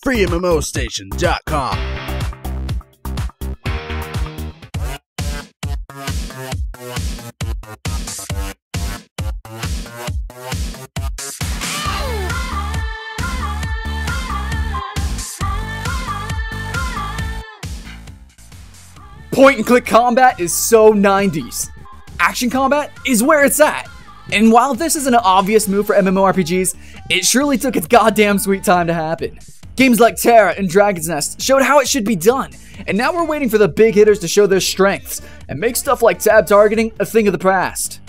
FreeMMOStation.com. Point-and-click combat is so 90s. Action combat is where it's at. And while this isn't an obvious move for MMORPGs, it surely took its goddamn sweet time to happen. Games like Tera and Dragon Nest showed how it should be done, and now we're waiting for the big hitters to show their strengths and make stuff like tab targeting a thing of the past.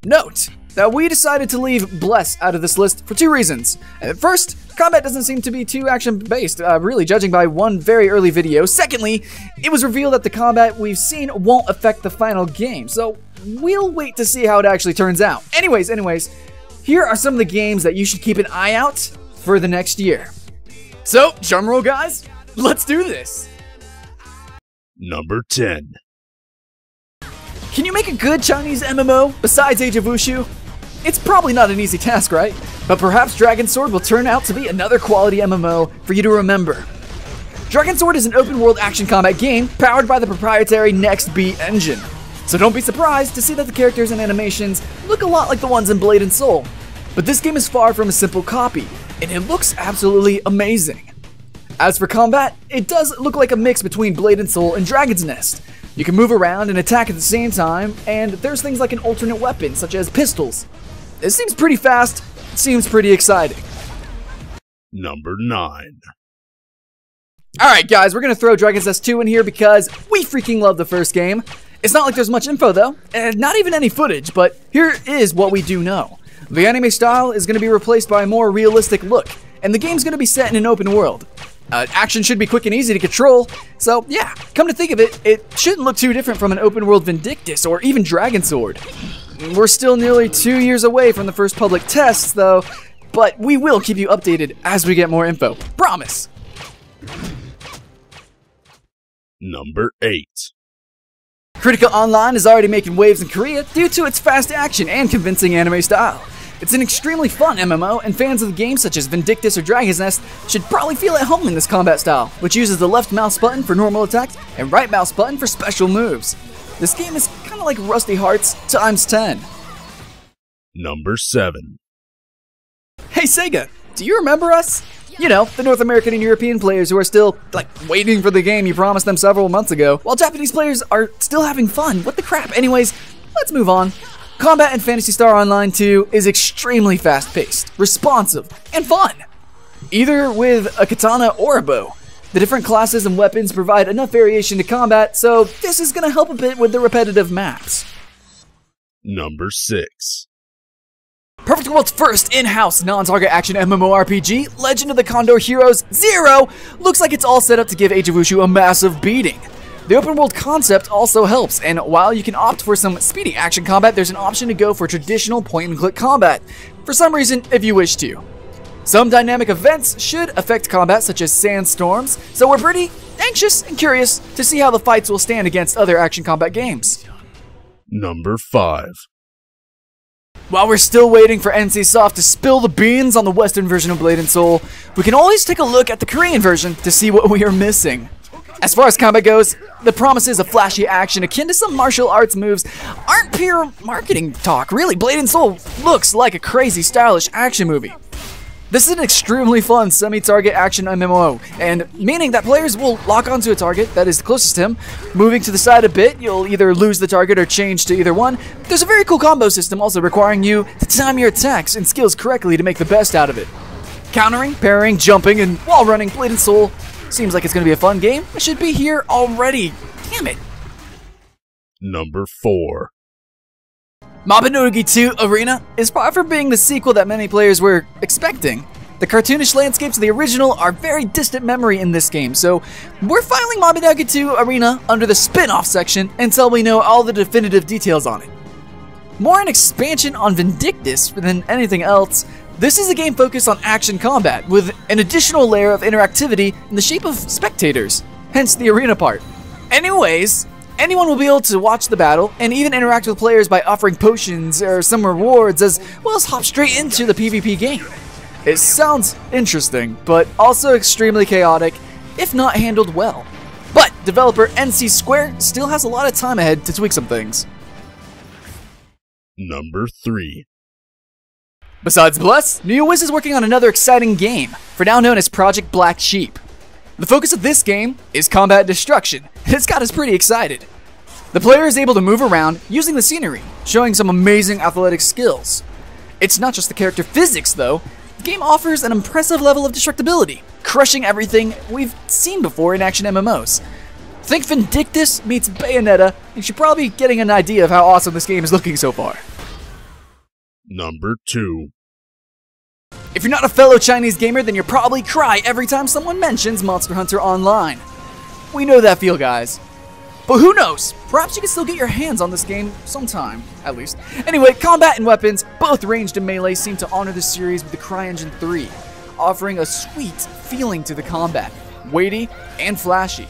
Note that we decided to leave Bless out of this list for two reasons. First, combat doesn't seem to be too action-based, really judging by one very early video. Secondly, it was revealed that the combat we've seen won't affect the final game, so we'll wait to see how it actually turns out. Anyways, here are some of the games that you should keep an eye out for the next year. So, drumroll guys, let's do this! Number 10. Can you make a good Chinese MMO besides Age of Wushu? It's probably not an easy task, right? But perhaps Dragon Sword will turn out to be another quality MMO for you to remember. Dragon Sword is an open-world action combat game powered by the proprietary Next Beat engine. So don't be surprised to see that the characters and animations look a lot like the ones in Blade and Soul. But this game is far from a simple copy, and it looks absolutely amazing. As for combat, it does look like a mix between Blade and Soul and Dragon's Nest. You can move around and attack at the same time, and there's things like an alternate weapon, such as pistols. It seems pretty fast, it seems pretty exciting. Number 9. Alright guys, we're gonna throw Dragon's Nest 2 in here because we freaking love the first game. It's not like there's much info though, and not even any footage, but here is what we do know. The anime style is gonna be replaced by a more realistic look, and the game's gonna be set in an open world. Action should be quick and easy to control, so yeah, come to think of it, it shouldn't look too different from an open world Vindictus or even Dragon Sword. We're still nearly 2 years away from the first public tests though, but we will keep you updated as we get more info. Promise! Number 8. Kritika Online is already making waves in Korea due to its fast action and convincing anime style. It's an extremely fun MMO, and fans of the game such as Vindictus or Dragon's Nest should probably feel at home in this combat style, which uses the left mouse button for normal attacks and right mouse button for special moves. This game is kind of like Rusty Hearts times 10. Number 7. Hey Sega, do you remember us? You know, the North American and European players who are still, waiting for the game you promised them several months ago, while Japanese players are still having fun. What the crap? Anyways, let's move on. Combat in Phantasy Star Online 2 is extremely fast-paced, responsive, and fun. Either with a katana or a bow. The different classes and weapons provide enough variation to combat, so this is going to help a bit with the repetitive maps. Number 6. Perfect World's first in-house non-target action MMORPG, Legend of the Condor Heroes 0, looks like it's all set up to give Age of Wushu a massive beating. The open world concept also helps, and while you can opt for some speedy action combat, there's an option to go for traditional point-and-click combat, for some reason if you wish to. Some dynamic events should affect combat, such as sandstorms, so we're pretty anxious and curious to see how the fights will stand against other action combat games. Number 5. While we're still waiting for NCSoft to spill the beans on the Western version of Blade and Soul, we can always take a look at the Korean version to see what we are missing. As far as combat goes, the promises of flashy action akin to some martial arts moves aren't pure marketing talk. Really, Blade and Soul looks like a crazy stylish action movie. This is an extremely fun semi-target action MMO, and meaning that players will lock onto a target that is closest to him. Moving to the side a bit, you'll either lose the target or change to either one. There's a very cool combo system also requiring you to time your attacks and skills correctly to make the best out of it. Countering, parrying, jumping, and wall running, Blade and Soul seems like it's going to be a fun game. It should be here already. Damn it. Number 4. Mabinogi 2 Arena is far from being the sequel that many players were expecting. The cartoonish landscapes of the original are very distant memory in this game, so we're filing Mabinogi 2 Arena under the spin-off section until we know all the definitive details on it. More an expansion on Vindictus than anything else, this is a game focused on action combat, with an additional layer of interactivity in the shape of spectators, hence the arena part. Anyways, anyone will be able to watch the battle and even interact with players by offering potions or some rewards, as well as hop straight into the PvP game. It sounds interesting, but also extremely chaotic if not handled well. But developer NC Square still has a lot of time ahead to tweak some things. Number 3. Besides Bless, NeoWiz is working on another exciting game, for now known as Project Black Sheep. The focus of this game is combat destruction, and it's got us pretty excited. The player is able to move around using the scenery, showing some amazing athletic skills. It's not just the character physics though, the game offers an impressive level of destructibility, crushing everything we've seen before in action MMOs. Think Vindictus meets Bayonetta, and you're probably getting an idea of how awesome this game is looking so far. Number 2. If you're not a fellow Chinese gamer, then you'll probably cry every time someone mentions Monster Hunter Online. We know that feel, guys. But who knows? Perhaps you can still get your hands on this game sometime, at least. Anyway, combat and weapons, both ranged and melee, seem to honor the series with the CryEngine 3, offering a sweet feeling to the combat, weighty and flashy.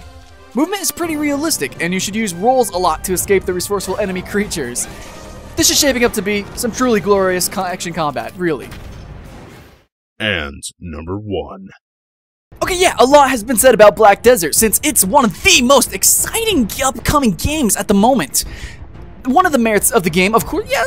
Movement is pretty realistic, and you should use rolls a lot to escape the resourceful enemy creatures. This is shaping up to be some truly glorious action combat, really. And number 1. Okay, yeah, a lot has been said about Black Desert since it's one of the most exciting upcoming games at the moment. One of the merits of the game, of course, yeah,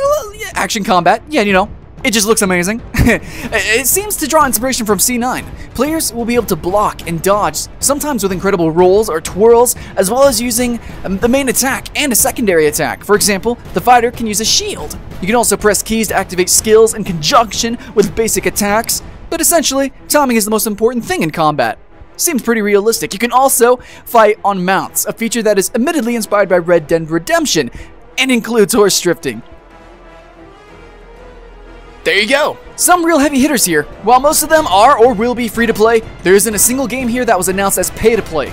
action combat, yeah, you know, it just looks amazing. It seems to draw inspiration from C9. Players will be able to block and dodge, sometimes with incredible rolls or twirls, as well as using the main attack and a secondary attack. For example, the fighter can use a shield. You can also press keys to activate skills in conjunction with basic attacks. But essentially, timing is the most important thing in combat. Seems pretty realistic. You can also fight on mounts, a feature that is admittedly inspired by Red Dead Redemption, and includes horse drifting. There you go! Some real heavy hitters here. While most of them are or will be free to play, there isn't a single game here that was announced as pay to play.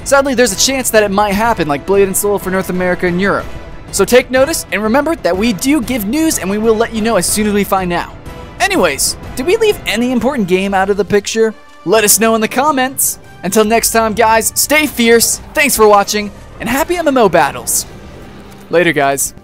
Sadly, there's a chance that it might happen like Blade and Soul for North America and Europe. So take notice, and remember that we do give news and we will let you know as soon as we find out. Anyways, did we leave any important game out of the picture? Let us know in the comments. Until next time, guys, stay fierce, thanks for watching, and happy MMO battles. Later, guys.